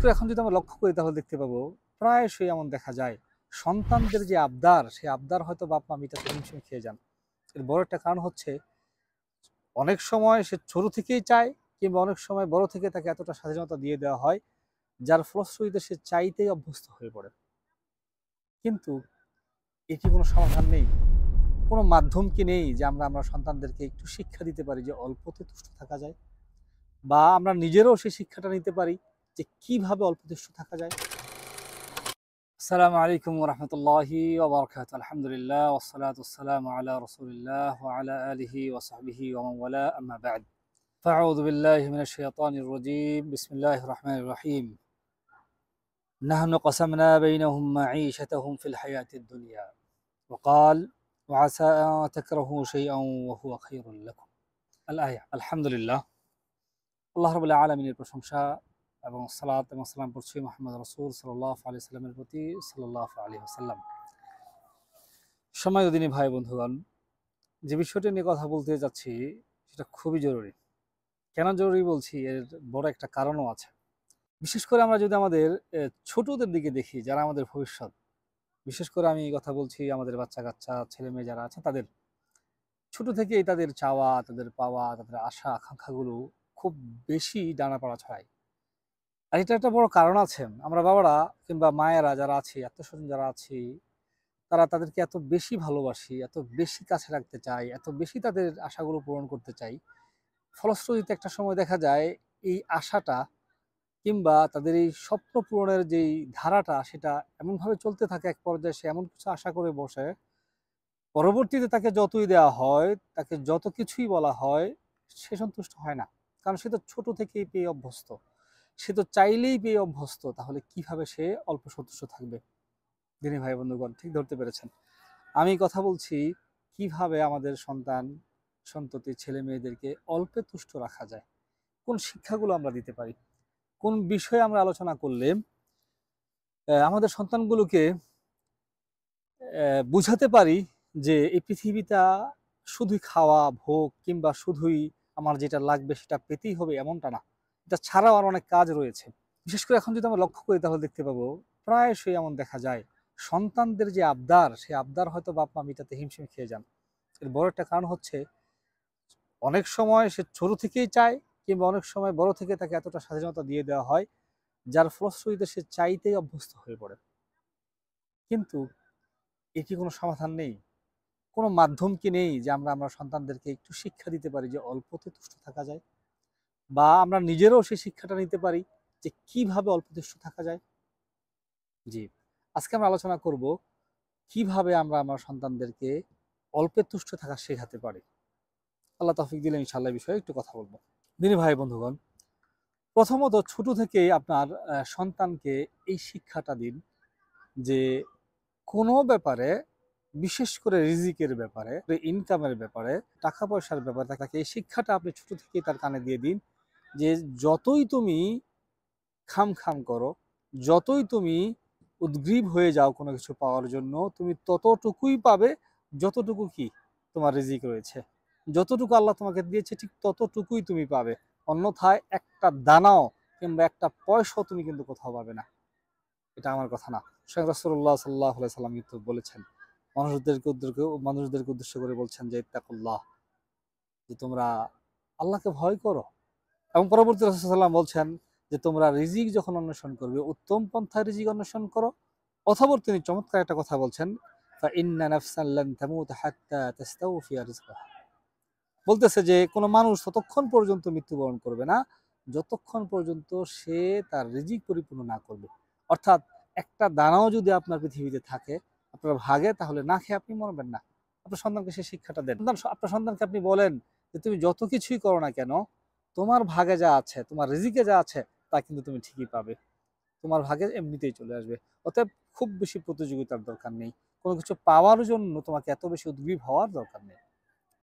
করে এখন যদি আমরা লক্ষ্য করি তাহলে দেখতে পাবো প্রায়শই এমন দেখা যায় সন্তানদের যে আবদার, সেই আবদার হয়তো বাপ মা মিটাতে হিমশিম খেয়ে যান। এর বড় একটা কারণ হচ্ছে অনেক সময় সে ছোট থেকেই চায়, কিংবা অনেক সময় বড় থেকে তাকে এতটা স্বাধীনতা দিয়ে দেওয়া হয় যার ফলশ্রুতিতে সে চাইতেই অভ্যস্ত হয়ে পড়ে। কিন্তু এর কি কোনো সমাধান নেই? কোনো মাধ্যম কি নেই যে আমরা সন্তানদেরকে একটু শিক্ষা দিতে পারি যে অল্পতে তুষ্ট থাকা যায়, বা আমরা নিজেরাও সেই শিক্ষাটা নিতে পারি যে কিভাবে অল্পতে তুষ্ট থাকা যায়? আসসালামু আলাইকুম ওয়া রাহমাতুল্লাহি ওয়া বারাকাতুহু। আলহামদুলিল্লাহ ওয়াসসালাতু ওয়াসসালামু আলা রাসূলিল্লাহ ওয়া আলা আলিহি ওয়া সাহবিহি ওয়া মান ওয়ালা, আম্মা বা'দ। ফাআউযু বিল্লাহি মিনাশ শাইতানির রাজীম। বিসমিল্লাহির রহমানির রহিম। নাহনু কাসামনা বাইনাহুম মাঈশাতাহুম ফিল হায়াতিদ দুনিয়া ওয়া ক্বাল ওয়া আসা আন তাকরাহু শাইআন ওয়া হুয়া খায়রুল লাকুম। আল আয়া। আলহামদুলিল্লাহ, আল্লাহ রাব্বুল আলামিনের প্রশংসা এবং সালাত এবং সালাম পড়ছি মুহাম্মদ রাসূল সাল্লাল্লাহু আলাইহি ওয়াসাল্লামের প্রতি, সাল্লাল্লাহু আলাইহি ওয়াসাল্লাম। সম্মানিত দিনী ভাই বন্ধুগণ, যে বিষয়টি নিয়ে কথা বলতে যাচ্ছি সেটা খুবই জরুরি। কেন জরুরি বলছি, এর বড় একটা কারণও আছে। বিশেষ করে আমরা যদি আমাদের ছোটদের দিকে দেখি, যারা আমাদের ভবিষ্যৎ, বিশেষ করে আমি এই কথা বলছি আমাদের বাচ্চা-কাচ্চা, ছেলে-মেয়ে যারা আছে তাদের। ছোট থেকেই তাদের চাওয়া, তাদের পাওয়া, তাদের আশা আকাঙ্ক্ষাগুলো খুব বেশি ডানাপাড়া ছড়ায়। আর এটা একটা বড় কারণ আছে। আমরা বাবারা কিংবা মায়েরা যারা আছি, আত্মীয়স্বজন যারা আছি, তারা তাদেরকে এত বেশি ভালোবাসি, এত বেশি কাছে রাখতে চাই, এত বেশি তাদের আশাগুলো পূরণ করতে চাই। ফলশ্রুতিতে একটা সময় দেখা যায় এই আশাটা কিংবা তাদের এই স্বপ্ন পূরণের যেই ধারাটা, সেটা এমনভাবে চলতে থাকে, এক পর্যায়ে সে এমন কিছু আশা করে বসে, পরবর্তীতে তাকে যতই দেওয়া হয়, তাকে যত কিছুই বলা হয়, সে সন্তুষ্ট হয় না। কারণ সে তো ছোট থেকেই পেয়ে অভ্যস্ত, সে তো চাইলেই পেয়ে অভ্যস্ত। তাহলে কিভাবে সে অল্প সন্তুষ্ট থাকবে? দিনী ভাই বন্ধুগণ, ঠিক ধরতে পেরেছেন। আমি কথা বলছি কিভাবে আমাদের সন্তান সন্ততি ছেলে মেয়েদেরকে অল্পে তুষ্ট রাখা যায়, কোন শিক্ষাগুলো আমরা দিতে পারি, কোন বিষয়ে আমরা আলোচনা করলে আমাদের সন্তানগুলোকে বুঝাতে পারি যে এই পৃথিবীটা শুধুই খাওয়া ভোগ কিংবা শুধুই আমার যেটা লাগবে সেটা পেতেই হবে এমনটা না, এটা ছাড়াও আর অনেক কাজ রয়েছে। বিশেষ করে এখন যদি আমরা লক্ষ্য করি তাহলে দেখতে পাবো প্রায়শই এমন দেখা যায় সন্তানদের যে আবদার, সেই আবদার হয়তো বাপ মা মিটাতে হিমশিম খেয়ে যান। এর বড় একটা কারণ হচ্ছে অনেক সময় সে ছোট থেকেই চায়, কিংবা অনেক সময় বড় থেকে তাকে এতটা স্বাধীনতা দিয়ে দেওয়া হয় যার ফলশ্রুতিতে সে চাইতেই অভ্যস্ত হয়ে পড়ে। কিন্তু এর কি কোনো সমাধান নেই? কোনো মাধ্যম কি নেই যে আমরা সন্তানদেরকে একটু শিক্ষা দিতে পারি যে অল্পতে তুষ্ট থাকা যায়, বা আমরা নিজেরাও সেই শিক্ষাটা নিতে পারি যে কিভাবে অল্পতে তুষ্ট থাকা যায়? জি, আজকে আমরা আলোচনা করব কিভাবে আমরা আমার সন্তানদেরকে অল্পে তুষ্ট থাকা শেখাতে পারি। আল্লাহ তৌফিক দিলে ইনশাআল্লাহ এই বিষয়ে একটু কথা বলবো। দিনী ভাই বন্ধুগণ, প্রথমত ছোট থেকেই আপনার সন্তানকে এই শিক্ষাটা দিন যে কোনো ব্যাপারে, বিশেষ করে রিজিকের ব্যাপারে, ইনকামের ব্যাপারে, টাকা পয়সার ব্যাপারে তাকে এই শিক্ষাটা আপনি ছোট থেকেই তার কানে দিয়ে দিন যে যতই তুমি খাম করো, যতই তুমি উদগ্রীব হয়ে যাও কোনো কিছু পাওয়ার জন্য, তুমি ততটুকুই পাবে যতটুকু কি তোমার রিজিক রয়েছে। যতটুকু আল্লাহ তোমাকে দিয়েছে ঠিক ততটুকুই তুমি পাবে। অন্যথায় একটা দানাও কিংবা একটা পয়সাও তুমি কিন্তু কোথাও পাবে না। এটা আমার কথা না, স্বয়ং রাসূলুল্লাহ সাল্লাল্লাহু আলাইহি সাল্লাম কিন্তু বলেছেন, মানুষদেরকে উদ্দেশ্য করে বলছেন যে ইত্তাকুল্লাহ, যে তোমরা আল্লাহকে ভয় করো। এবং পরবর্তী রাসূল সাল্লাল্লাহু আলাইহি ওয়াসাল্লাম বলছেন যে তোমরা রিজিক যখন অন্বেষণ করবে, উত্তম পন্থায় রিজিক অন্বেষণ করো। অথবা তিনি চমৎকার একটা কথা বলছেন, ফা ইন্না নাফসান লান তামুত হাত্তা তাস্তাওফিয়া রিজকাহা। বলতেছে যে কোনো মানুষ ততক্ষণ পর্যন্ত মৃত্যুবরণ করবে না যতক্ষণ পর্যন্ত সে তার রিজিক পরিপূর্ণ না করবে। অর্থাৎ একটা দানাও যদি আপনার পৃথিবীতে থাকে, আপনার ভাগে, তাহলে না খেয়ে আপনি মরবেন না। আপনার সন্তানকে সে শিক্ষাটা দেন। আপনার সন্তানকে আপনি বলেন যে তুমি যত কিছুই করো না কেন, তোমার ভাগে যা আছে, তোমার রিজিকে যা আছে, তা কিন্তু তুমি ঠিকই পাবে। তোমার ভাগে এমনিতেই চলে আসবে। অতএব খুব বেশি প্রতিযোগিতার দরকার নেই। কোনো কিছু পাওয়ার জন্য তোমাকে এত বেশি উদ্গ্রীব হওয়ার দরকার নেই।